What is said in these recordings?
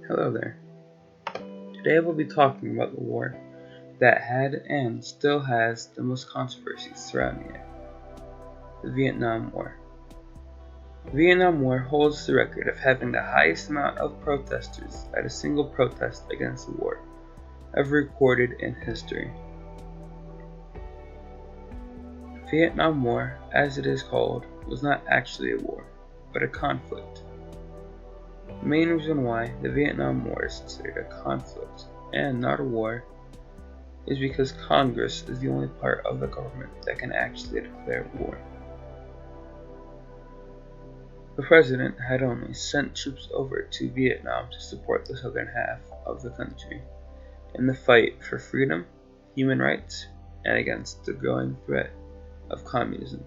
Hello there. Today we'll be talking about the war that had and still has the most controversies surrounding it, the Vietnam War. The Vietnam War holds the record of having the highest amount of protesters at a single protest against the war ever recorded in history. The Vietnam War, as it is called, was not actually a war, but a conflict. The main reason why the Vietnam War is considered a conflict and not a war is because Congress is the only part of the government that can actually declare war. The president had only sent troops over to Vietnam to support the southern half of the country in the fight for freedom, human rights, and against the growing threat of communism.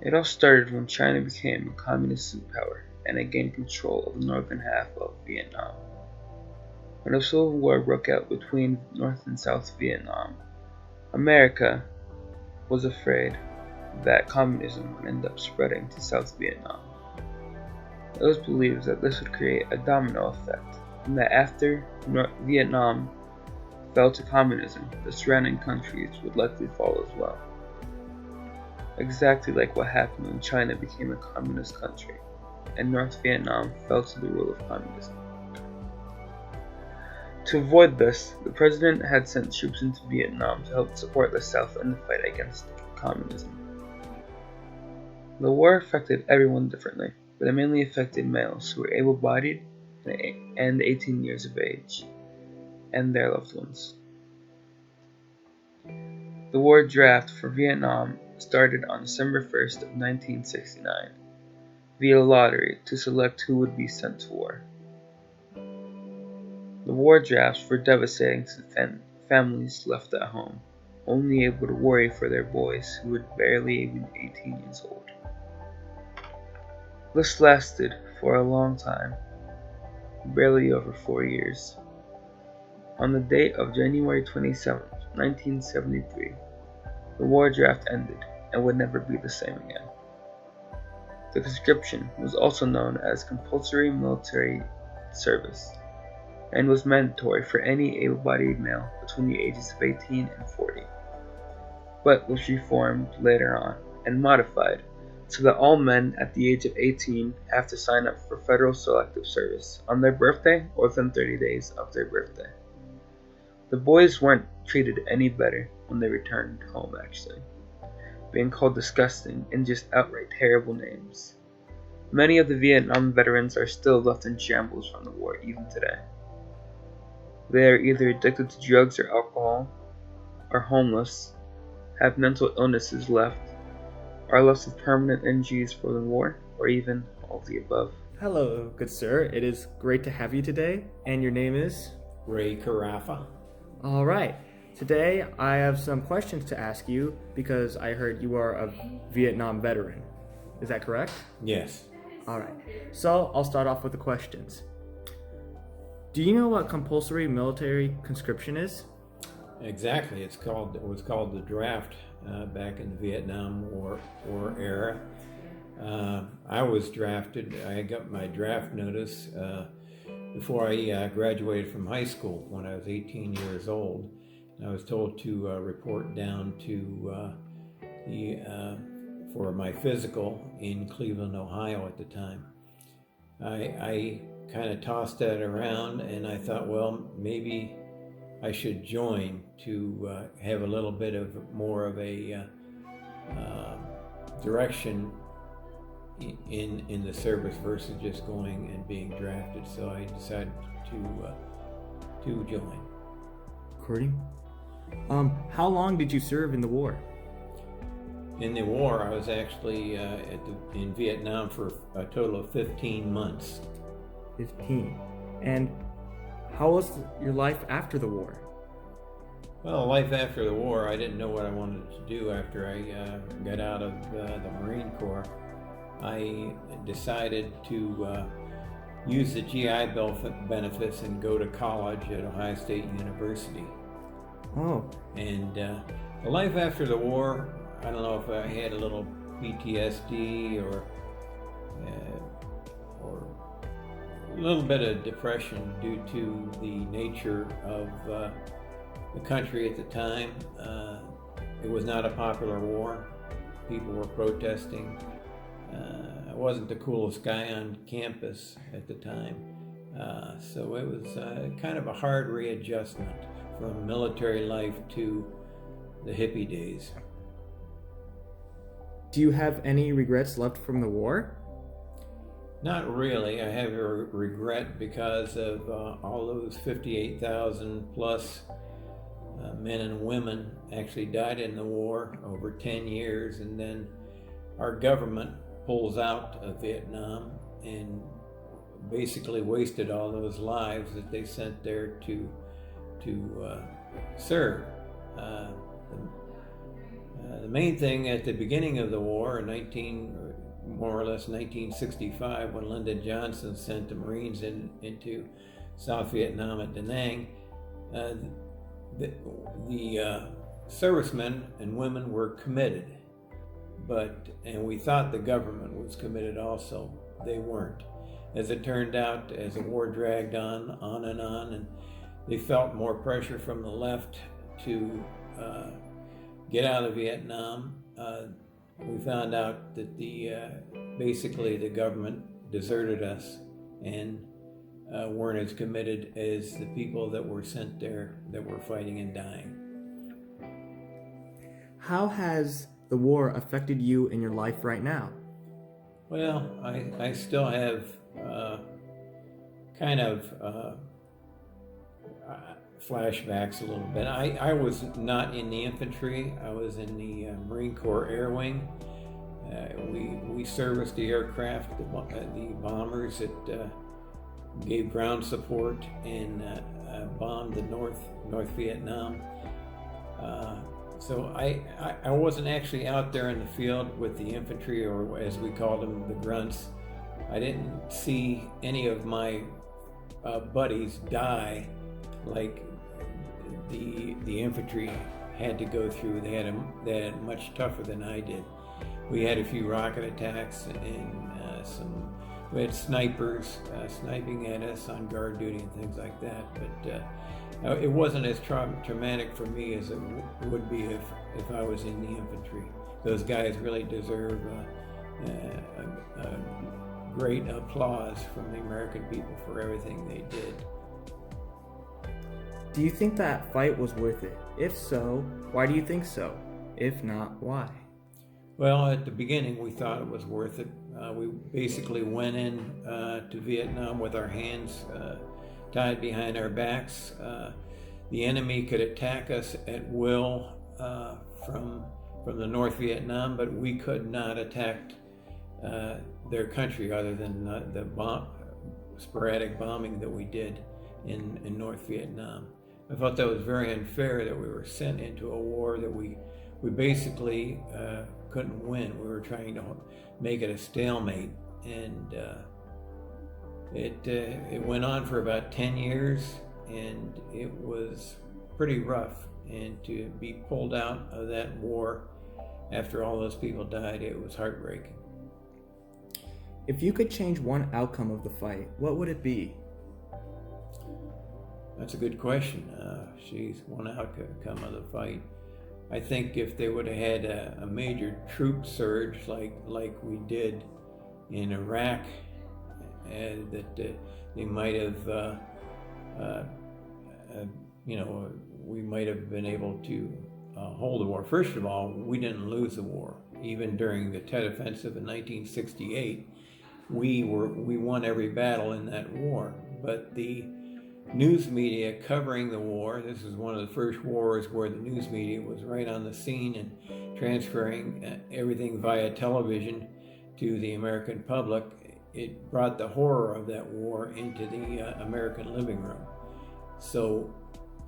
It all started when China became a communist superpower and it gained control of the northern half of Vietnam. When a civil war broke out between North and South Vietnam, America was afraid that communism would end up spreading to South Vietnam. It was believed that this would create a domino effect, and that after Vietnam fell to communism, the surrounding countries would likely fall as well. Exactly like what happened when China became a communist country, and North Vietnam fell to the rule of communism. To avoid this, the president had sent troops into Vietnam to help support the South in the fight against communism. The war affected everyone differently, but it mainly affected males who were able-bodied and 18 years of age, and their loved ones. The war draft for Vietnam started on December 1st of 1969 via lottery to select who would be sent to war. The war drafts were devastating to families left at home, only able to worry for their boys who were barely even 18 years old. This lasted for a long time, barely over 4 years. On the date of January 27, 1973, the war draft ended and would never be the same again. The conscription was also known as compulsory military service and was mandatory for any able-bodied male between the ages of 18 and 40, but was reformed later on and modified so that all men at the age of 18 have to sign up for federal selective service on their birthday or within 30 days of their birthday. The boys weren't treated any better when they returned home, actually, being called disgusting and just outright terrible names. Many of the Vietnam veterans are still left in shambles from the war even today. They are either addicted to drugs or alcohol, are homeless, have mental illnesses left, are left with permanent injuries from the war, or even all of the above. Hello, good sir. It is great to have you today. And your name is? Ray Karaffa. All right. Today I have some questions to ask you because I heard you are a Vietnam veteran. Is that correct? Yes. All right. So I'll start off with the questions. Do you know what compulsory military conscription is? Exactly. It was called the draft back in the Vietnam War era. I was drafted. I got my draft notice before I graduated from high school when I was 18 years old. And I was told to report down to for my physical in Cleveland, Ohio at the time. I kind of tossed that around and I thought, well, maybe I should join to have a little bit of more of a direction in the service versus just going and being drafted. So I decided to join. Cordy? How long did you serve in the war? In the war, I was actually in Vietnam for a total of 15 months. 15. And how was your life after the war? Well, life after the war, I didn't know what I wanted to do after I got out of the Marine Corps. I decided to use the GI Bill benefits and go to college at Ohio State University. Oh. And the life after the war, I don't know if I had a little PTSD or little bit of depression due to the nature of the country at the time. It was not a popular war. People were protesting. I wasn't the coolest guy on campus at the time. So it was kind of a hard readjustment from military life to the hippie days. Do you have any regrets left from the war? Not really. I have a regret because of all those 58,000 plus men and women actually died in the war over 10 years, and then our government pulls out of Vietnam and basically wasted all those lives that they sent there to serve. The main thing at the beginning of the war in more or less 1965, when Lyndon Johnson sent the Marines into South Vietnam at Da Nang, the servicemen and women were committed, and we thought the government was committed also. They weren't. As it turned out, as the war dragged on and they felt more pressure from the left to get out of Vietnam, we found out that basically the government deserted us and weren't as committed as the people that were sent there that were fighting and dying. How has the war affected you in your life right now? Well, I still have kind of flashbacks a little bit. I was not in the infantry. I was in the Marine Corps Air Wing. We serviced the aircraft, the bombers that gave ground support and bombed the North Vietnam. So I wasn't actually out there in the field with the infantry, or as we called them, the grunts. I didn't see any of my buddies die like the infantry had to go through. They had it much tougher than I did. We had a few rocket attacks and we had snipers sniping at us on guard duty and things like that. But it wasn't as traumatic for me as it would be if I was in the infantry. Those guys really deserve great applause from the American people for everything they did. Do you think that fight was worth it? If so, why do you think so? If not, why? Well, at the beginning, we thought it was worth it. We basically went in to Vietnam with our hands tied behind our backs. The enemy could attack us at will from the North Vietnam, but we could not attack their country other than the sporadic bombing that we did in North Vietnam. I thought that was very unfair that we were sent into a war that we basically couldn't win. We were trying to make it a stalemate, and it went on for about 10 years, and it was pretty rough. And to be pulled out of that war after all those people died, it was heartbreaking. If you could change one outcome of the fight, what would it be? That's a good question. One outcome of the fight. I think if they would have had a major troop surge like we did in Iraq, that they might have, we might have been able to hold the war. First of all, we didn't lose the war. Even during the Tet Offensive in 1968, we won every battle in that war. But the news media covering the war, this is one of the first wars where the news media was right on the scene and transferring everything via television to the American public. It brought the horror of that war into the American living room. So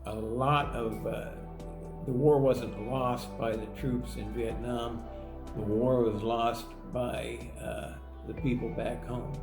a lot of the war wasn't lost by the troops in Vietnam. The war was lost by the people back home.